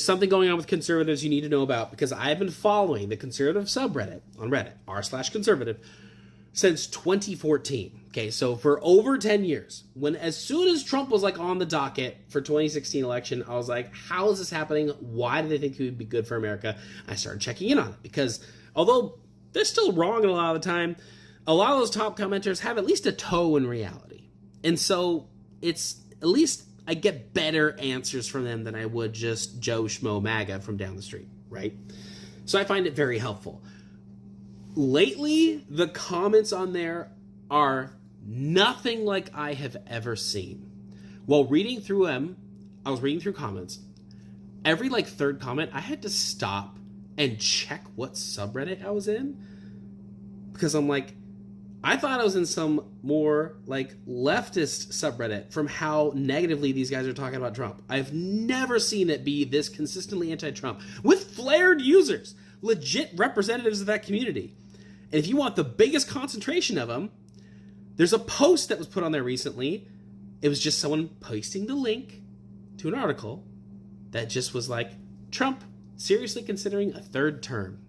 something going on with conservatives you need to know about, because I've been following the conservative subreddit on Reddit, r/conservative, since 2014. Okay, so for over 10 years, as soon as Trump was like on the docket for 2016 election, I was like, how is this happening? Why do they think he would be good for America? I started checking in on it, because although they're still wrong a lot of the time, a lot of those top commenters have at least a toe in reality. And so it's at least I get better answers from them than I would just Joe Schmo MAGA from down the street, right? So I find it very helpful. Lately, the comments on there are nothing like I have ever seen. While reading through them, I was reading through comments. Every third comment, I had to stop and check what subreddit I was in, because I'm like, I thought I was in some more leftist subreddit from how negatively these guys are talking about Trump. I've never seen it be this consistently anti-Trump with flared users, legit representatives of that community. And if you want the biggest concentration of them, there's a post that was put on there recently. It was just someone posting the link to an article that just was like, Trump seriously considering a third term.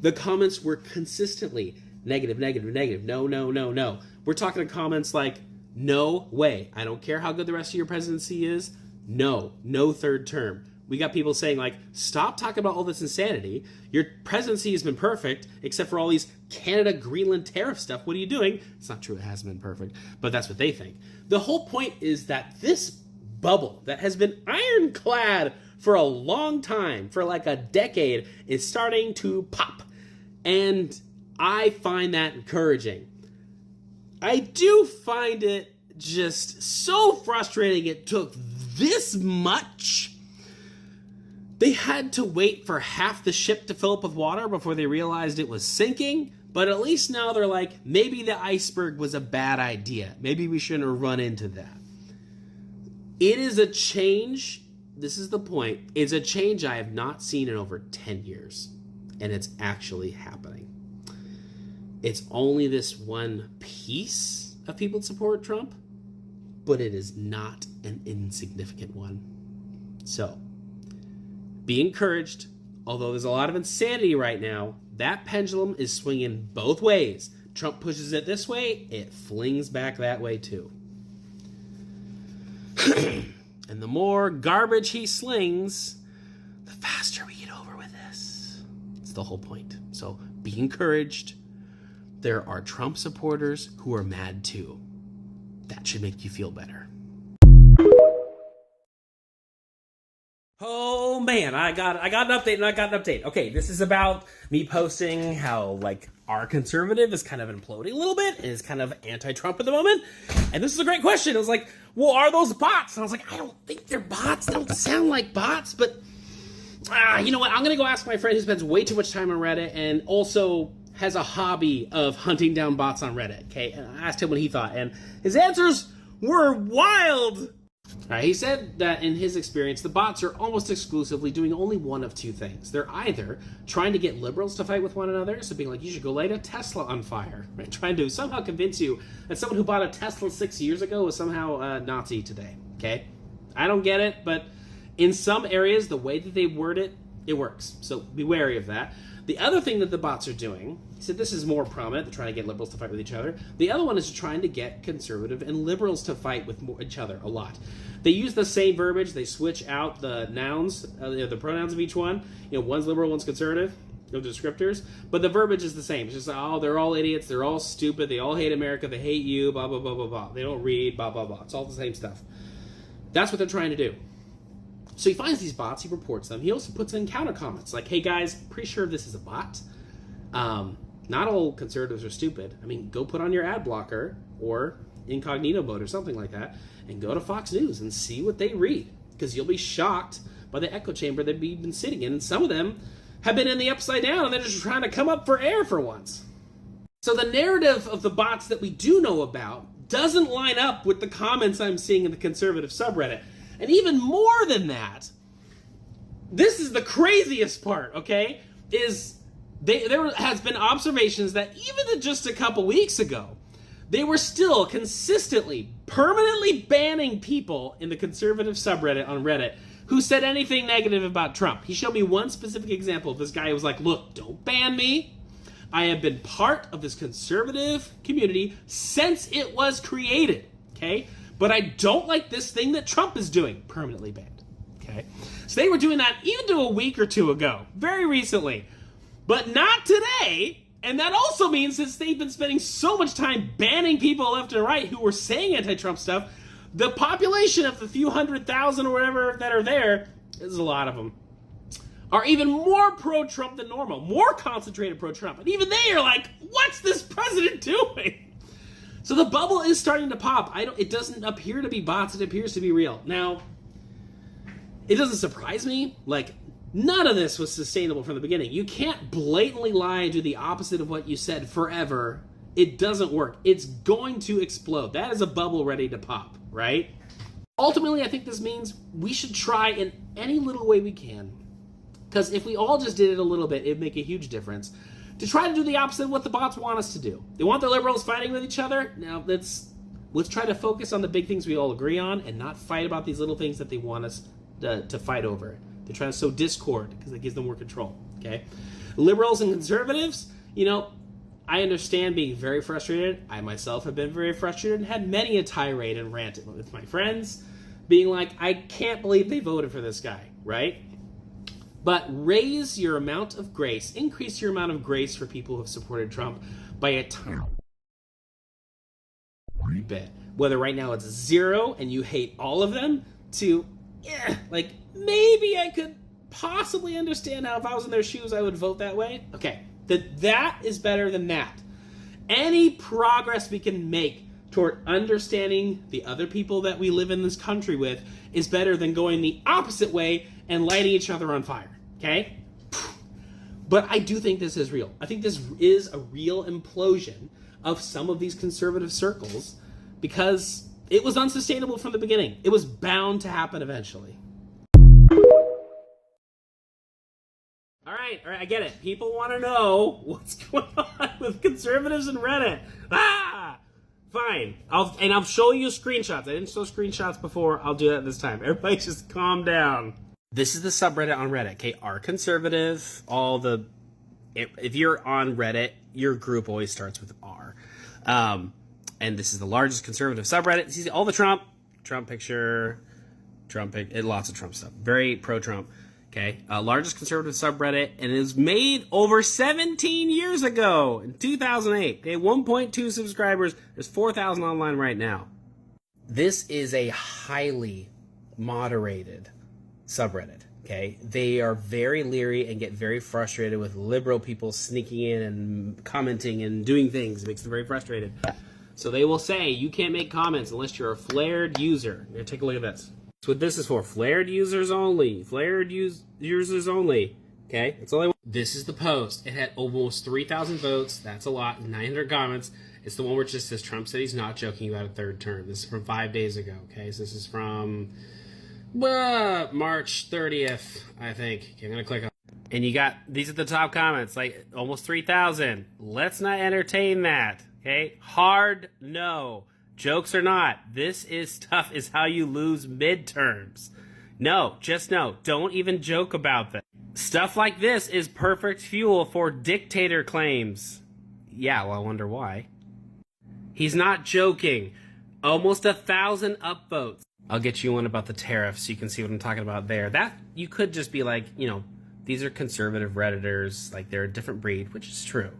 The comments were consistently negative, negative, negative, no, no, no, no. We're talking in comments like, no way. I don't care how good the rest of your presidency is. No third term. We got people saying stop talking about all this insanity. Your presidency has been perfect, except for all these Canada-Greenland tariff stuff. What are you doing? It's not true, it hasn't been perfect, but that's what they think. The whole point is that this bubble that has been ironclad for a long time, for a decade, is starting to pop. And I find that encouraging. I do find it just so frustrating it took this much. They had to wait for half the ship to fill up with water before they realized it was sinking, but at least now they're like, maybe the iceberg was a bad idea. Maybe we shouldn't have run into that. It is a change, this is the point, it's a change I have not seen in over 10 years, and it's actually happening. It's only this one piece of people that support Trump, but it is not an insignificant one. So, be encouraged. Although there's a lot of insanity right now, that pendulum is swinging both ways. Trump pushes it this way, it flings back that way too. And the more garbage he slings, the faster we get over with this. It's the whole point. So be encouraged. There are Trump supporters who are mad too. That should make you feel better. Oh man, I got an update. Okay, this is about me posting how our conservative is kind of imploding a little bit and is kind of anti-Trump at the moment. And this is a great question. It was like, well, are those bots? And I was like, I don't think they're bots. They don't sound like bots, but you know what? I'm gonna go ask my friend who spends way too much time on Reddit and also has a hobby of hunting down bots on Reddit. Okay, and I asked him what he thought, and his answers were wild. He said that in his experience, the bots are almost exclusively doing only one of two things. They're either trying to get liberals to fight with one another, so being like, you should go light a Tesla on fire, right? Trying to somehow convince you that someone who bought a Tesla 6 years ago was somehow a Nazi today, okay? I don't get it, but in some areas, the way that they word it, it works. So be wary of that. The other thing that the bots are doing, he said this is more prominent, they're trying to get liberals to fight with each other. The other one is trying to get conservative and liberals to fight with each other a lot. They use the same verbiage, they switch out the nouns, the pronouns of each one. One's liberal, one's conservative, the descriptors, but the verbiage is the same. It's just, oh, they're all idiots, they're all stupid, they all hate America, they hate you, blah, blah, blah, blah, blah. They don't read, blah, blah, blah. It's all the same stuff. That's what they're trying to do. So he finds these bots, he reports them. He also puts in counter comments like, hey guys, pretty sure this is a bot. Not all conservatives are stupid. I mean, go put on your ad blocker or incognito mode or something like that and go to Fox News and see what they read, because you'll be shocked by the echo chamber that we've been sitting in. And some of them have been in the upside down and they're just trying to come up for air for once. So the narrative of the bots that we do know about doesn't line up with the comments I'm seeing in the conservative subreddit. And even more than that, this is the craziest part, okay, is there has been observations that even just a couple weeks ago, they were still consistently, permanently banning people in the conservative subreddit on Reddit who said anything negative about Trump. He showed me one specific example of this guy who was like, look, don't ban me. I have been part of this conservative community since it was created, okay? But I don't like this thing that Trump is doing, permanently banned, okay? So they were doing that even to a week or two ago, very recently, but not today. And that also means since they've been spending so much time banning people left and right who were saying anti-Trump stuff, the population of the few 100,000 or whatever that are there, there's a lot of them, are even more pro-Trump than normal, more concentrated pro-Trump. And even they are like, what's this president doing? So the bubble is starting to pop. It doesn't appear to be bots, it appears to be real. Now, it doesn't surprise me. Like, none of this was sustainable from the beginning. You can't blatantly lie and do the opposite of what you said forever. It doesn't work. It's going to explode. That is a bubble ready to pop, right? Ultimately, I think this means we should try in any little way we can, because if we all just did it a little bit, it'd make a huge difference, to try to do the opposite of what the bots want us to do. They want the liberals fighting with each other. Now, let's try to focus on the big things we all agree on and not fight about these little things that they want us to fight over. They're trying to sow discord because it gives them more control, okay? Liberals and conservatives, I understand being very frustrated. I myself have been very frustrated and had many a tirade and rant with my friends, being like, I can't believe they voted for this guy, right? But raise your amount of grace, increase your amount of grace for people who have supported Trump by a tiny bit. Whether right now it's 0 and you hate all of them, to, like, maybe I could possibly understand how if I was in their shoes I would vote that way. Okay, that is better than that. Any progress we can make toward understanding the other people that we live in this country with is better than going the opposite way and lighting each other on fire, okay? But I do think this is real. I think this is a real implosion of some of these conservative circles because it was unsustainable from the beginning. It was bound to happen eventually. All right, I get it. People want to know what's going on with conservatives and Reddit. Fine. I'll show you screenshots. I didn't show screenshots before. I'll do that this time. Everybody just calm down. This is the subreddit on Reddit, okay? R conservative, if you're on Reddit, your group always starts with R. And this is the largest conservative subreddit. See all the Trump picture, lots of Trump stuff. Very pro-Trump. Okay, largest conservative subreddit, and it was made over 17 years ago, in 2008. Okay, 1.2 subscribers. There's 4,000 online right now. This is a highly moderated subreddit, okay? They are very leery and get very frustrated with liberal people sneaking in and commenting and doing things. It makes them very frustrated. So they will say, you can't make comments unless you're a flared user. Here, take a look at this. That's what this is for. Flared users only. Flared users only. Okay? That's all I want. This is the post. It had almost 3,000 votes. That's a lot. 900 comments. It's the one where it just says Trump said he's not joking about a third term. This is from 5 days ago. Okay? So this is from March 30th, I think. Okay, I'm going to click on it. And you got, these are the top comments. Like, almost 3,000. Let's not entertain that. Okay? Hard no. Jokes or not, this stuff is how you lose midterms. No, just no. Don't even joke about that. Stuff like this is perfect fuel for dictator claims. Yeah, well, I wonder why. He's not joking. Almost 1,000 upvotes. I'll get you one about the tariffs so you can see what I'm talking about there. That, you could just be like, these are conservative Redditors, like they're a different breed, which is true.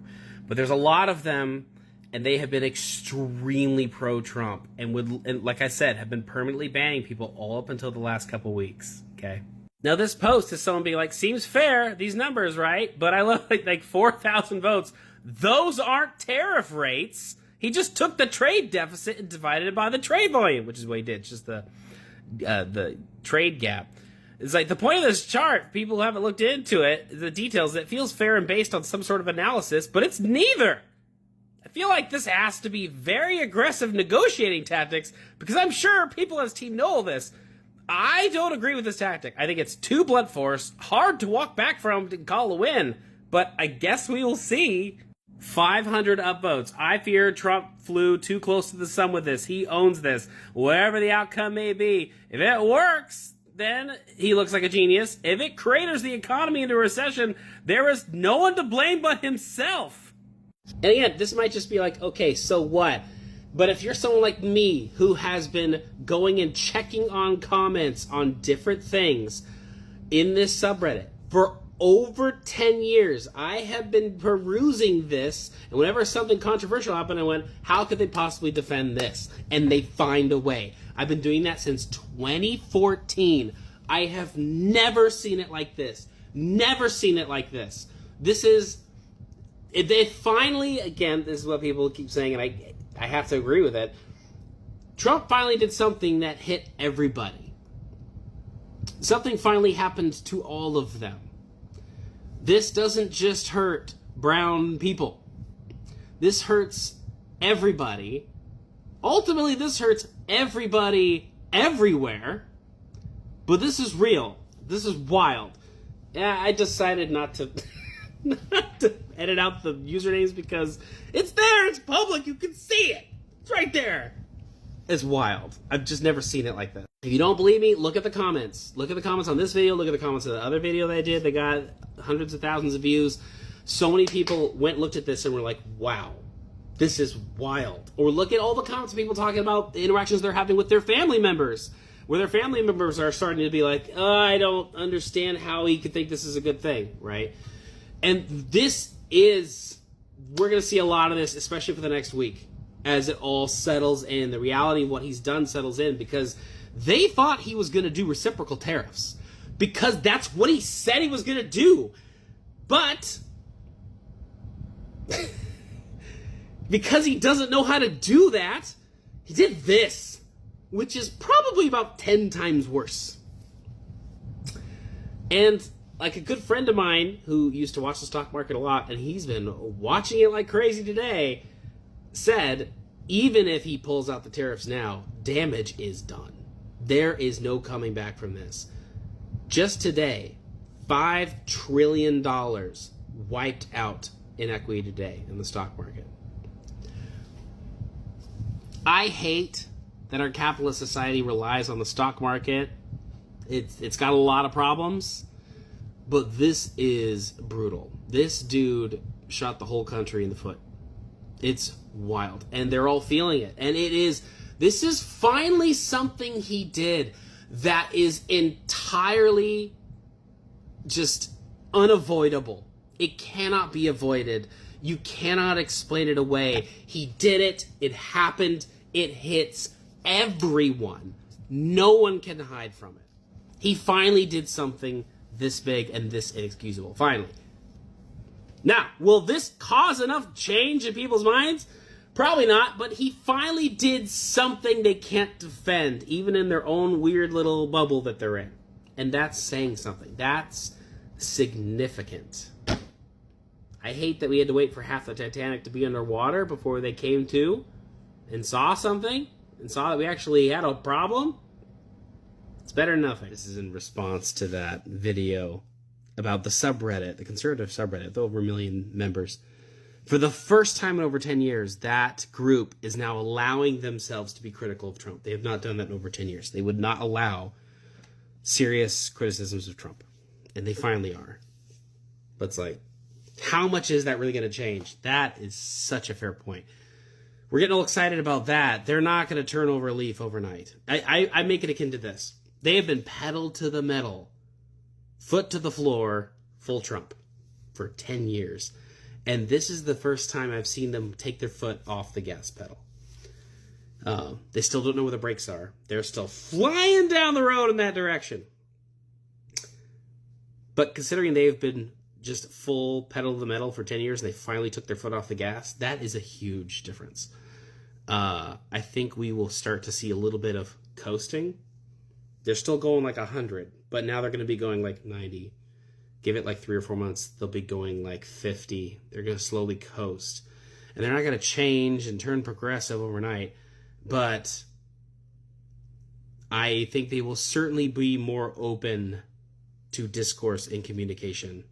But there's a lot of them, and they have been extremely pro-Trump and like I said, have been permanently banning people all up until the last couple weeks, okay? Now this post is someone being like, seems fair, these numbers, right? But I love like 4,000 votes. Those aren't tariff rates. He just took the trade deficit and divided it by the trade volume, which is what he did, it's just the trade gap. It's like the point of this chart, people who haven't looked into it, the details, it feels fair and based on some sort of analysis, but it's neither. I feel like this has to be very aggressive negotiating tactics because I'm sure people as Team know this. I don't agree with this tactic. I think it's too blunt force, hard to walk back from to call a win, but I guess we will see. 500 upvotes. I fear Trump flew too close to the sun with this. He owns this. Whatever the outcome may be, if it works, then he looks like a genius. If it craters the economy into a recession, there is no one to blame but himself. And again, this might just be like, okay, so what? But if you're someone like me who has been going and checking on comments on different things in this subreddit for over 10 years, I have been perusing this, and whenever something controversial happened, I went, how could they possibly defend this? And they find a way. I've been doing that since 2014. I have never seen it like this. Never seen it like this. This is, they finally, again, this is what people keep saying, and I have to agree with it. Trump finally did something that hit everybody. Something finally happened to all of them. This doesn't just hurt brown people. This hurts everybody. Ultimately, this hurts everybody everywhere. But this is real. This is wild. Yeah, I decided not to edit out the usernames because it's there. It's public. You can see it. It's right there. It's wild. I've just never seen it like that. If you don't believe me, look at the comments. Look at the comments on this video. Look at the comments of the other video that I did. They got hundreds of thousands of views. So many people looked at this and were like, wow, this is wild. Or look at all the comments of people talking about the interactions they're having with their family members, where their family members are starting to be like, oh, I don't understand how he could think this is a good thing, right? And this is, we're going to see a lot of this, especially for the next week, as it all settles in. The reality of what he's done settles in, because they thought he was going to do reciprocal tariffs because that's what he said he was going to do. But because he doesn't know how to do that, he did this, which is probably about 10 times worse. And like a good friend of mine who used to watch the stock market a lot, and he's been watching it like crazy today, said even if he pulls out the tariffs now, damage is done. There is no coming back from this. Just today, $5 trillion wiped out in equity today in the stock market. I hate that our capitalist society relies on the stock market. It's got a lot of problems, but this is brutal. This dude shot the whole country in the foot. It's wild, and they're all feeling it. And this is finally something he did that is entirely just unavoidable. It cannot be avoided. You cannot explain it away. He did it. It happened. It hits everyone. No one can hide from it. He finally did something this big and this inexcusable. Finally. Now, will this cause enough change in people's minds? Probably not, but he finally did something they can't defend, even in their own weird little bubble that they're in. And that's saying something. That's significant. I hate that we had to wait for half the Titanic to be underwater before they came to and saw something and saw that we actually had a problem. It's better than nothing. This is in response to that video about the subreddit, the conservative subreddit, with over 1 million members. For the first time in over 10 years, that group is now allowing themselves to be critical of Trump. They have not done that in over 10 years. They would not allow serious criticisms of Trump. And they finally are. But it's like, how much is that really going to change? That is such a fair point. We're getting all excited about that. They're not going to turn over a leaf overnight. I make it akin to this. They have been pedal to the metal, foot to the floor, full Trump for 10 years. And this is the first time I've seen them take their foot off the gas pedal. They still don't know where the brakes are. They're still flying down the road in that direction. But considering they've been just full pedal to the metal for 10 years and they finally took their foot off the gas, that is a huge difference. I think we will start to see a little bit of coasting. They're still going like 100, but now they're going to be going like 90. Give it like 3 or 4 months, they'll be going like 50. They're going to slowly coast. And they're not going to change and turn progressive overnight. But I think they will certainly be more open to discourse and communication.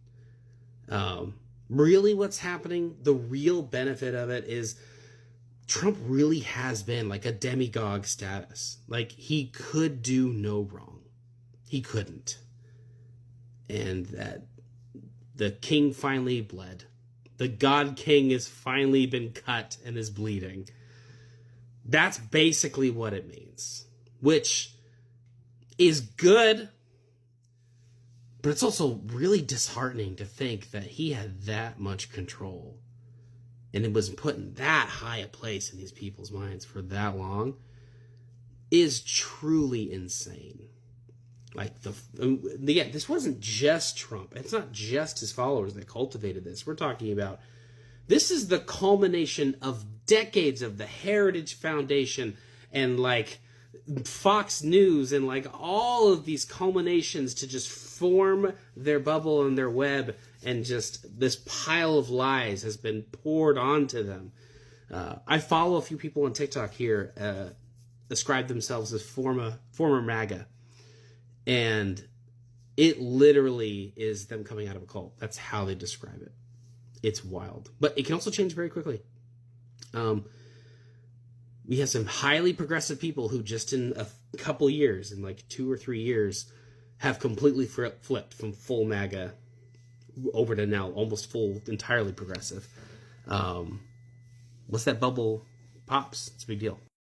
Really what's happening, the real benefit of it is Trump really has been like a demagogue status. Like, he could do no wrong. he couldn't. And that the king finally bled. The God King has finally been cut and is bleeding. That's basically what it means. Which is good, but it's also really disheartening to think that he had that much control and it was put in that high a place in these people's minds for that long is truly insane. Like, this wasn't just Trump. It's not just his followers that cultivated this. We're talking about, this is the culmination of decades of the Heritage Foundation and, like, Fox News and, like, all of these culminations to just form their bubble and their web, and just this pile of lies has been poured onto them. I follow a few people on TikTok here describe themselves as former MAGA. And it literally is them coming out of a cult. That's how they describe it. It's wild. But it can also change very quickly. We have some highly progressive people who just in a couple years, in like 2 or 3 years, have completely flipped from full MAGA over to now almost full, entirely progressive. Once that bubble pops, it's a big deal.